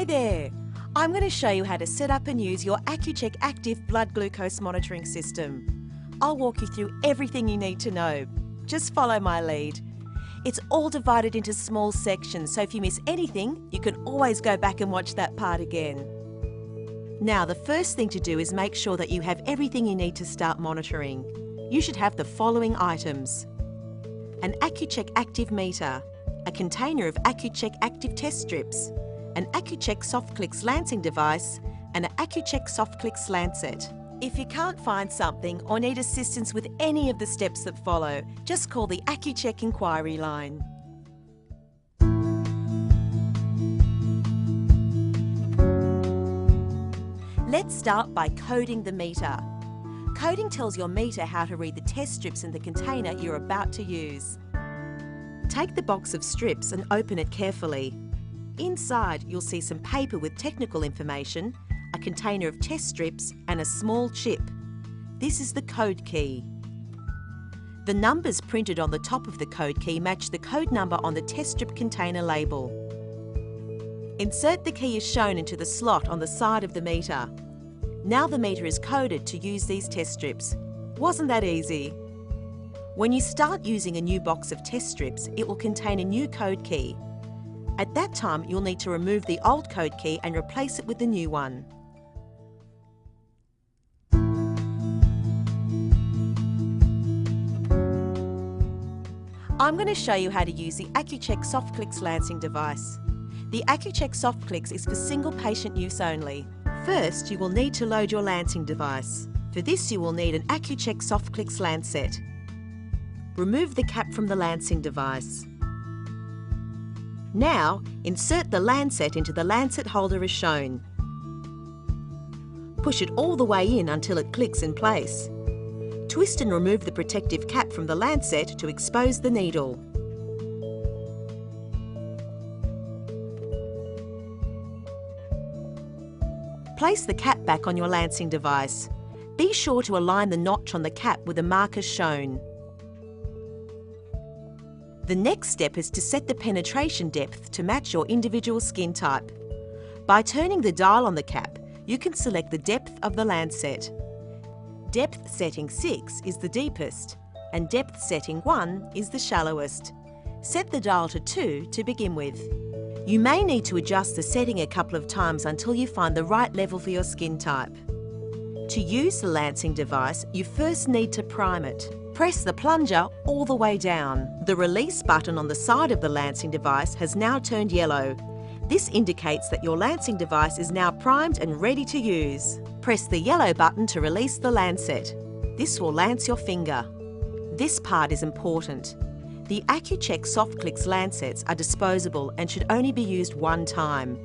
there! I'm going to show you how to set up and use your Accu Chek active blood glucose monitoring system. I'll walk you through everything you need to know. Just follow my lead. It's all divided into small sections, so if you miss anything, you can always go back and watch that part again. Now, the first thing to do is make sure that you have everything you need to start monitoring. You should have the following items: an Accu Chek active meter, a container of Accu Chek active test strips, an Accu Chek soft clicks lancing device, and an Accu Chek soft clicks lancet. If you can't find something or need assistance with any of the steps that follow, just call the Accu Chek inquiry line. Let's start by coding the meter. Coding tells your meter how to read the test strips in the container you're about to use. Take the box of strips and open it carefully. Inside, you'll see some paper with technical information, a container of test strips, and a small chip. This is the code key. The numbers printed on the top of the code key match the code number on the test strip container label. Insert the key as shown into the slot on the side of the meter. Now the meter is coded to use these test strips. Wasn't that easy? When you start using a new box of test strips, it will contain a new code key. At that time, you'll need to remove the old code key and replace it with the new one. I'm going to show you how to use the Accu Chek soft clicks lancing device. The Accu Chek soft clicks is for single patient use only. First, you will need to load your lancing device. For this, you will need an Accu Chek soft clicks lancet. Remove the cap from the lancing device. Now, insert the lancet into the lancet holder as shown. Push it all the way in until it clicks in place. Twist and remove the protective cap from the lancet to expose the needle. Place the cap back on your lancing device. Be sure to align the notch on the cap with the markers shown. The next step is to set the penetration depth to match your individual skin type. By turning the dial on the cap, you can select the depth of the lancet. Depth setting 6 is the deepest, and depth setting 1 is the shallowest. Set the dial to 2 to begin with. You may need to adjust the setting a couple of times until you find the right level for your skin type. To use the lancing device, you first need to prime it. Press the plunger all the way down. The release button on the side of the lancing device has now turned yellow. This indicates that your lancing device is now primed and ready to use. Press the yellow button to release the lancet. This will lance your finger. This part is important. The Accu Chek soft clicks lancets are disposable and should only be used one time.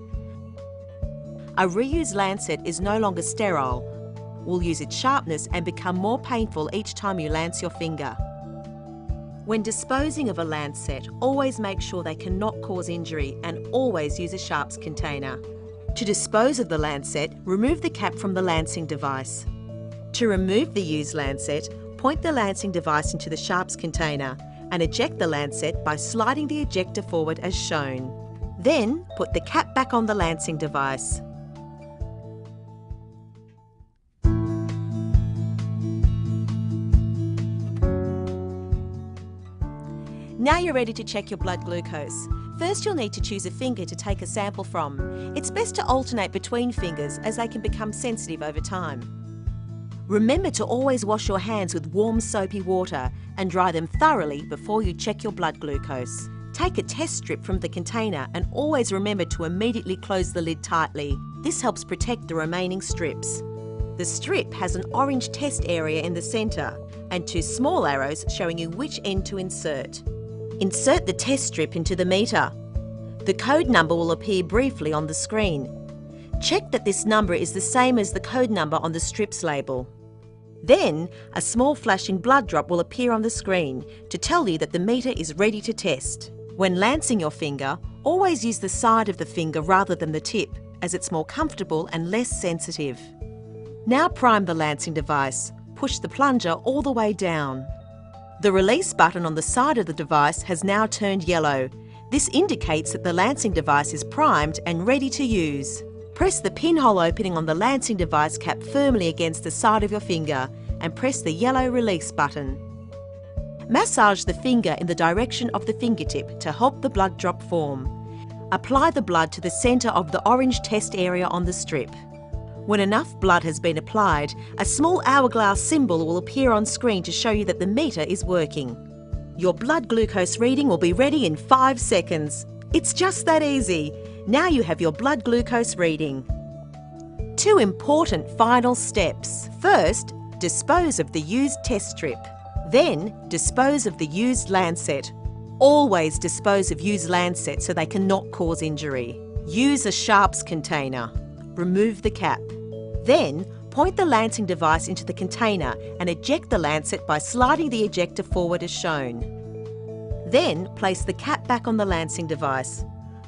A reused lancet is no longer sterile, will lose its sharpness and become more painful each time you lance your finger. When disposing of a lancet, always make sure they cannot cause injury and always use a sharps container. To dispose of the lancet, remove the cap from the lancing device. To remove the used lancet, point the lancing device into the sharps container and eject the lancet by sliding the ejector forward as shown. Then, put the cap back on the lancing device. Now you're ready to check your blood glucose. First, you'll need to choose a finger to take a sample from. It's best to alternate between fingers as they can become sensitive over time. Remember to always wash your hands with warm soapy water and dry them thoroughly before you check your blood glucose. Take a test strip from the container and always remember to immediately close the lid tightly. This helps protect the remaining strips. The strip has an orange test area in the centre and 2 small arrows showing you which end to insert. Insert the test strip into the meter. The code number will appear briefly on the screen. Check that this number is the same as the code number on the strip's label. Then, a small flashing blood drop will appear on the screen to tell you that the meter is ready to test. When lancing your finger, always use the side of the finger rather than the tip, as it's more comfortable and less sensitive. Now prime the lancing device. Push the plunger all the way down. The release button on the side of the device has now turned yellow. This indicates that the lancing device is primed and ready to use. Press the pinhole opening on the lancing device cap firmly against the side of your finger and press the yellow release button. Massage the finger in the direction of the fingertip to help the blood drop form. Apply the blood to the centre of the orange test area on the strip. When enough blood has been applied, a small hourglass symbol will appear on screen to show you that the meter is working. Your blood glucose reading will be ready in 5 seconds. It's just that easy. Now you have your blood glucose reading. 2 important final steps. First, dispose of the used test strip. Then, dispose of the used lancet. Always dispose of used lancets so they cannot cause injury. Use a sharps container. Remove the cap. Then, point the lancing device into the container and eject the lancet by sliding the ejector forward as shown. Then, place the cap back on the lancing device.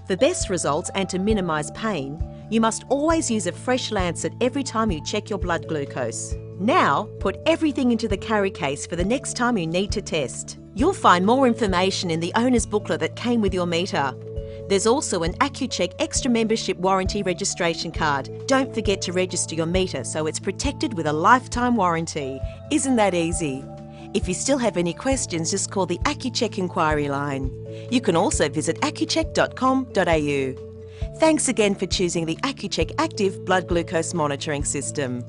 For best results and to minimise pain, you must always use a fresh lancet every time you check your blood glucose. Now, put everything into the carry case for the next time you need to test. You'll find more information in the owner's booklet that came with your meter. There's also an Accu Chek extra membership warranty registration card. Don't forget to register your meter so it's protected with a lifetime warranty. Isn't that easy? If you still have any questions, just call the Accu Chek inquiry line. You can also visit accuchek.com.au. Thanks again for choosing the Accu Chek Active Blood Glucose Monitoring System.